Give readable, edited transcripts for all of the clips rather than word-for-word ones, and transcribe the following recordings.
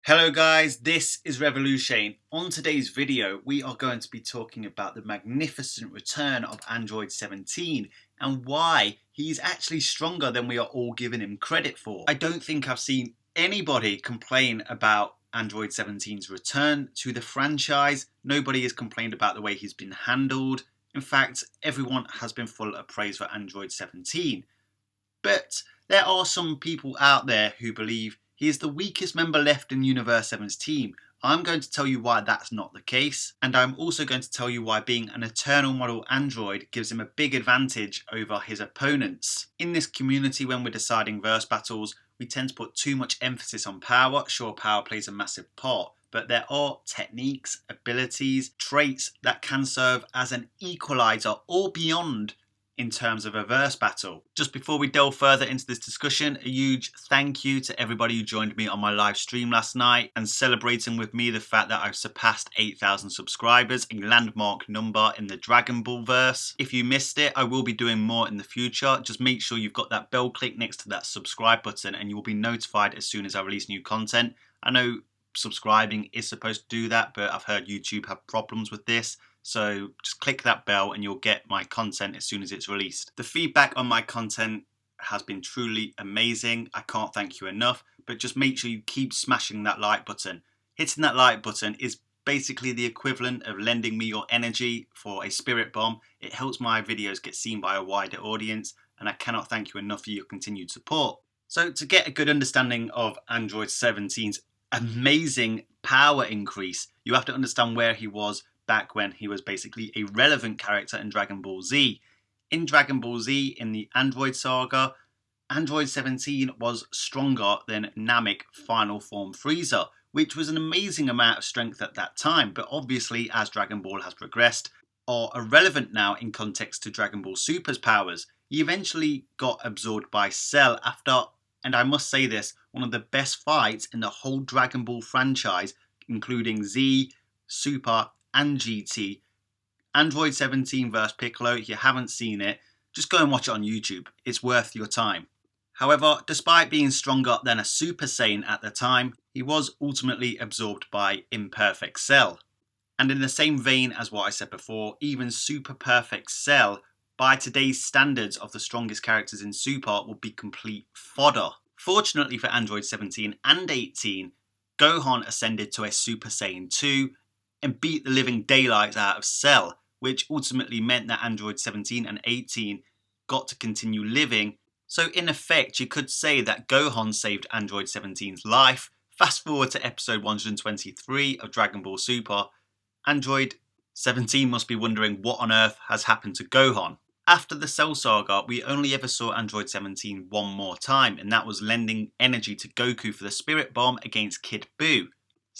Hello guys, this is Revolution. On today's video, we are going to be talking about the magnificent return of Android 17 and why he's actually stronger than we are all giving him credit for. I don't think I've seen anybody complain about Android 17's return to the franchise. Nobody has complained about the way he's been handled. In fact, everyone has been full of praise for Android 17. But there are some people out there who believe he is the weakest member left in Universe 7's team. I'm going to tell you why that's not the case, and I'm also going to tell you why being an Eternal model android gives him a big advantage over his opponents. In this community, when we're deciding verse battles, we tend to put too much emphasis on power. Sure, power plays a massive part, but there are techniques, abilities, traits that can serve as an equalizer or beyond in terms of a verse battle. Just before we delve further into this discussion, a huge thank you to everybody who joined me on my live stream last night and celebrating with me the fact that I've surpassed 8,000 subscribers, a landmark number in the Dragon Ball verse. If you missed it, I will be doing more in the future. Just make sure you've got that bell click next to that subscribe button and you will be notified as soon as I release new content. I know subscribing is supposed to do that, but I've heard YouTube have problems with this. So just click that bell and you'll get my content as soon as it's released. The feedback on my content has been truly amazing. I can't thank you enough, but just make sure you keep smashing that like button. Hitting that like button is basically the equivalent of lending me your energy for a spirit bomb. It helps my videos get seen by a wider audience, and I cannot thank you enough for your continued support. So to get a good understanding of Android 17's amazing power increase, you have to understand where he was back when he was basically a relevant character in Dragon Ball Z. In Dragon Ball Z, in the Android saga, Android 17 was stronger than Namek Final Form Frieza, which was an amazing amount of strength at that time, but obviously as Dragon Ball has progressed, are irrelevant now in context to Dragon Ball Super's powers. He eventually got absorbed by Cell after, and I must say this, one of the best fights in the whole Dragon Ball franchise, including Z, Super, and GT. Android 17 vs Piccolo. If you haven't seen it, just go and watch it on YouTube. It's worth your time. However, despite being stronger than a Super Saiyan at the time, he was ultimately absorbed by Imperfect Cell. And in the same vein as what I said before, even Super Perfect Cell, by today's standards of the strongest characters in Super, would be complete fodder. Fortunately for Android 17 and 18, Gohan ascended to a Super Saiyan 2 and beat the living daylights out of Cell, which ultimately meant that Android 17 and 18 got to continue living. So in effect, you could say that Gohan saved Android 17's life. Fast forward to episode 123 of Dragon Ball Super, Android 17 must be wondering what on earth has happened to Gohan. After the Cell saga, we only ever saw Android 17 one more time, and that was lending energy to Goku for the Spirit Bomb against Kid Buu.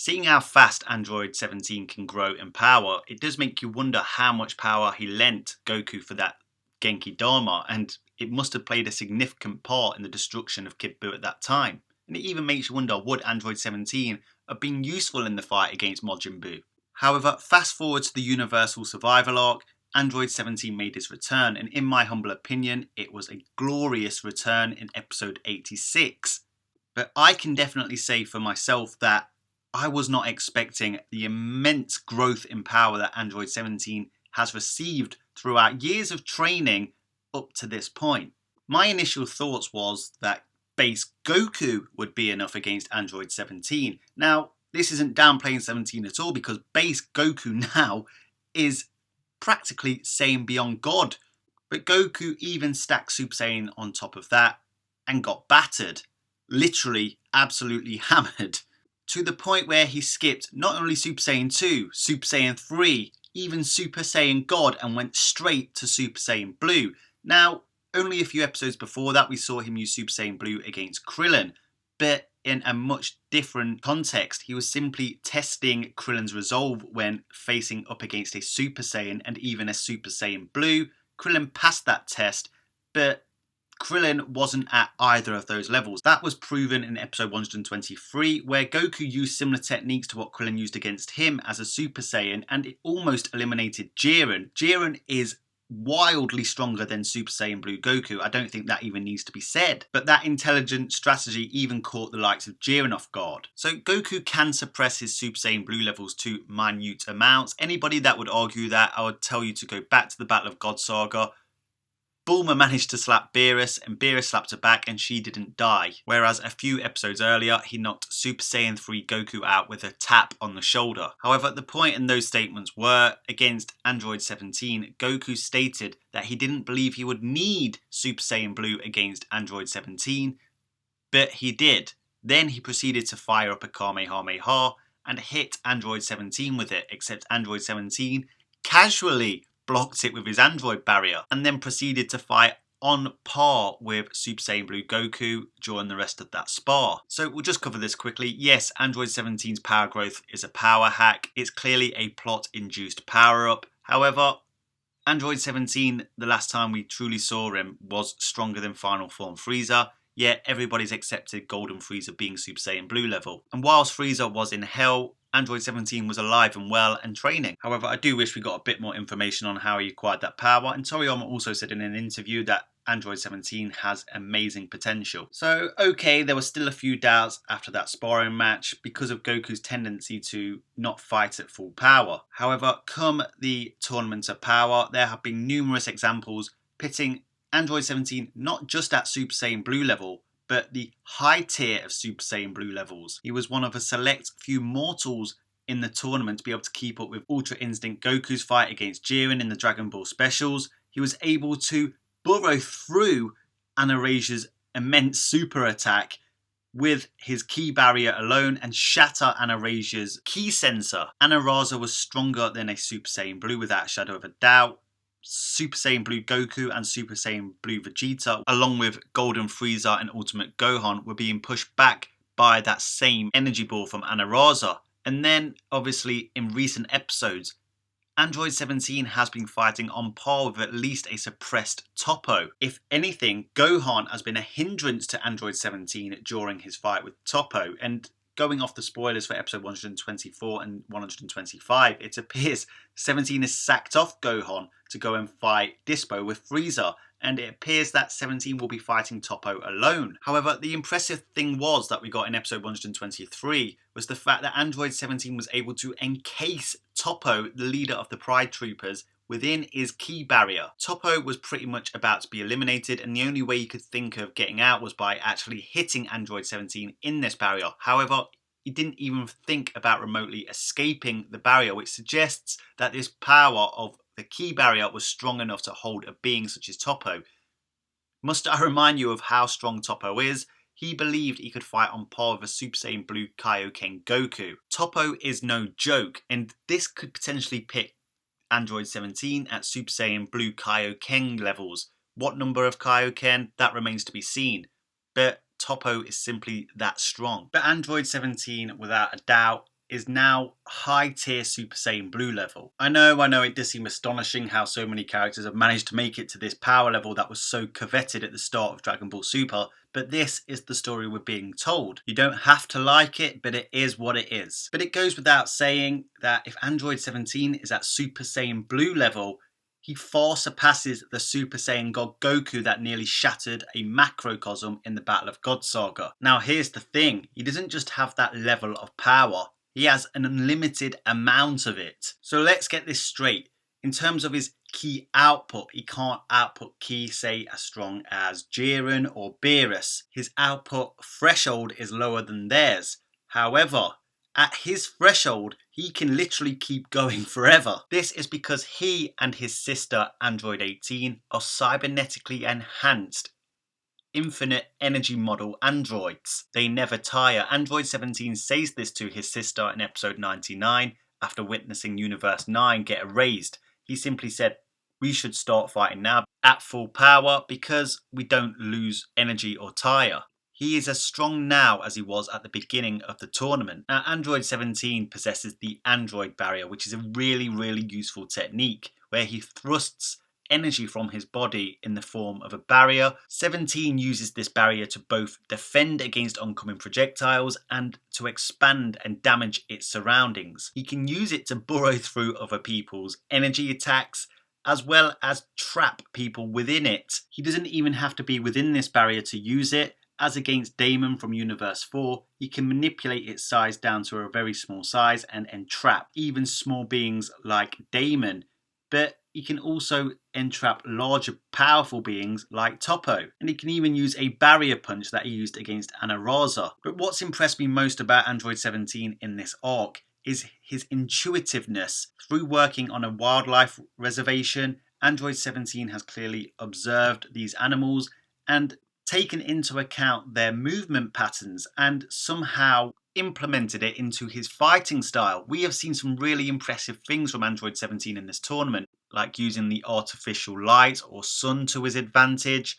Seeing how fast Android 17 can grow in power, it does make you wonder how much power he lent Goku for that Genki Dama, and it must have played a significant part in the destruction of Kid Buu at that time. And it even makes you wonder, would Android 17 have been useful in the fight against Majin Buu? However, fast forward to the Universal Survival arc, Android 17 made his return, and in my humble opinion, it was a glorious return in episode 86. But I can definitely say for myself that I was not expecting the immense growth in power that Android 17 has received throughout years of training up to this point. My initial thoughts was that base Goku would be enough against Android 17. Now, this isn't downplaying 17 at all, because base Goku now is practically Saiyan beyond God. But Goku even stacked Super Saiyan on top of that and got battered. Literally, absolutely hammered. To the point where he skipped not only Super Saiyan 2, Super Saiyan 3, even Super Saiyan God, and went straight to Super Saiyan Blue. Now, only a few episodes before that we saw him use Super Saiyan Blue against Krillin, but in a much different context. He was simply testing Krillin's resolve when facing up against a Super Saiyan and even a Super Saiyan Blue. Krillin passed that test, but Krillin wasn't at either of those levels. That was proven in episode 123, where Goku used similar techniques to what Krillin used against him as a Super Saiyan, and it almost eliminated Jiren. Jiren is wildly stronger than Super Saiyan Blue Goku. I don't think that even needs to be said. But that intelligent strategy even caught the likes of Jiren off guard. So Goku can suppress his Super Saiyan Blue levels to minute amounts. Anybody that would argue that, I would tell you to go back to the Battle of God Saga. Bulma managed to slap Beerus, and Beerus slapped her back and she didn't die. Whereas a few episodes earlier, he knocked Super Saiyan 3 Goku out with a tap on the shoulder. However, the point in those statements were, against Android 17, Goku stated that he didn't believe he would need Super Saiyan Blue against Android 17, but he did. Then he proceeded to fire up a Kamehameha and hit Android 17 with it, except Android 17 casually blocked it with his android barrier, and then proceeded to fight on par with Super Saiyan Blue Goku during the rest of that spar. So we'll just cover this quickly. Yes, Android 17's power growth is a power hack. It's clearly a plot-induced power-up. However, Android 17, the last time we truly saw him, was stronger than Final Form Frieza, yet everybody's accepted Golden Frieza being Super Saiyan Blue level. And whilst Frieza was in hell, Android 17 was alive and well and training. However, I do wish we got a bit more information on how he acquired that power, and Toriyama also said in an interview that Android 17 has amazing potential. So, okay, there were still a few doubts after that sparring match because of Goku's tendency to not fight at full power. However, come the Tournament of Power, there have been numerous examples pitting Android 17 not just at Super Saiyan Blue level, but the high tier of Super Saiyan Blue levels. He was one of a select few mortals in the tournament to be able to keep up with Ultra Instinct Goku's fight against Jiren in the Dragon Ball specials. He was able to burrow through Anarasia's immense super attack with his ki barrier alone and shatter Anarasia's ki sensor. Anarasa was stronger than a Super Saiyan Blue without a shadow of a doubt. Super Saiyan Blue Goku and Super Saiyan Blue Vegeta, along with Golden Frieza and Ultimate Gohan, were being pushed back by that same energy ball from Anarasa. And then, obviously, in recent episodes, Android 17 has been fighting on par with at least a suppressed Toppo. If anything, Gohan has been a hindrance to Android 17 during his fight with Toppo, and going off the spoilers for episode 124 and 125, it appears 17 has sacked off Gohan to go and fight Dispo with Frieza, and it appears that 17 will be fighting Toppo alone. However, the impressive thing was that we got in episode 123 was the fact that Android 17 was able to encase Toppo, the leader of the Pride Troopers, within his ki barrier. Toppo was pretty much about to be eliminated, and the only way you could think of getting out was by actually hitting Android 17 in this barrier. However, he didn't even think about remotely escaping the barrier, which suggests that this power of the ki barrier was strong enough to hold a being such as Toppo. Must I remind you of how strong Toppo is? He believed he could fight on par with a Super Saiyan Blue Kaioken Goku. Toppo is no joke, and this could potentially pit Android 17 at Super Saiyan Blue Kaioken levels. What number of Kaioken? That remains to be seen. But Toppo is simply that strong. But Android 17, without a doubt, is now high tier Super Saiyan Blue level. I know it does seem astonishing how so many characters have managed to make it to this power level that was so coveted at the start of Dragon Ball Super, but this is the story we're being told. You don't have to like it, but it is what it is. But it goes without saying that if Android 17 is at Super Saiyan Blue level, he far surpasses the Super Saiyan God Goku that nearly shattered a macrocosm in the Battle of God Saga. Now here's the thing, he doesn't just have that level of power, he has an unlimited amount of it. So let's get this straight. In terms of his ki output, he can't output ki, say, as strong as Jiren or Beerus. His output threshold is lower than theirs. However, at his threshold, he can literally keep going forever. This is because he and his sister, Android 18, are cybernetically enhanced infinite energy model androids. They never tire. Android 17 says this to his sister in episode 99 after witnessing Universe 9 get erased. He simply said, we should start fighting now at full power because we don't lose energy or tire. He is as strong now as he was at the beginning of the tournament. Now, Android 17 possesses the Android Barrier, which is a really useful technique where he thrusts energy from his body in the form of a barrier. 17 uses this barrier to both defend against oncoming projectiles and to expand and damage its surroundings. He can use it to burrow through other people's energy attacks as well as trap people within it. He doesn't even have to be within this barrier to use it. As against Damon from Universe 4, he can manipulate its size down to a very small size and entrap even small beings like Damon. But he can also entrap larger, powerful beings like Toppo. And he can even use a barrier punch that he used against Anaraza. But what's impressed me most about Android 17 in this arc is his intuitiveness. Through working on a wildlife reservation, Android 17 has clearly observed these animals and taken into account their movement patterns and somehow implemented it into his fighting style. We have seen some really impressive things from Android 17 in this tournament, like using the artificial light or sun to his advantage,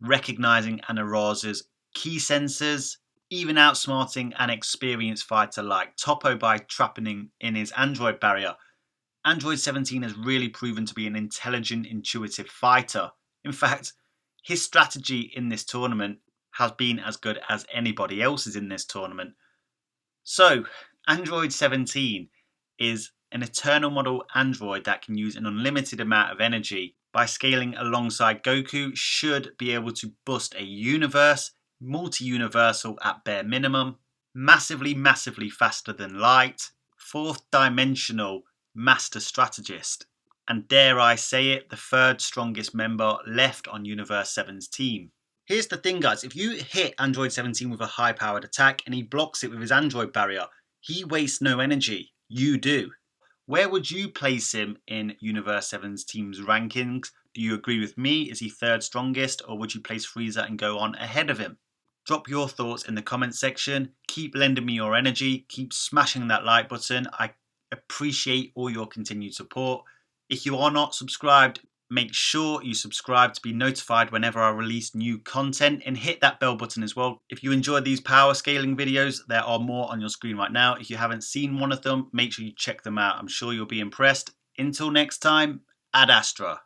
recognizing Anaraza's key sensors, even outsmarting an experienced fighter like Toppo by trapping in his android barrier. Android 17 has really proven to be an intelligent, intuitive fighter. In fact, his strategy in this tournament has been as good as anybody else's in this tournament. So, Android 17 is an eternal model android that can use an unlimited amount of energy. By scaling alongside Goku, should be able to bust a universe, multi-universal at bare minimum, massively faster than light, fourth dimensional master strategist, and dare I say it, the third strongest member left on Universe 7's team. Here's the thing, guys, if you hit Android 17 with a high powered attack and he blocks it with his android barrier, he wastes no energy. You do. Where would you place him in Universe 7's team's rankings? Do you agree with me? Is he third strongest, or would you place Frieza and go on ahead of him? Drop your thoughts in the comments section. Keep lending me your energy. Keep smashing that like button. I appreciate all your continued support. If you are not subscribed, make sure you subscribe to be notified whenever I release new content, and hit that bell button as well. If you enjoy these power scaling videos, there are more on your screen right now. If you haven't seen one of them, make sure you check them out. I'm sure you'll be impressed. Until next time, Ad Astra.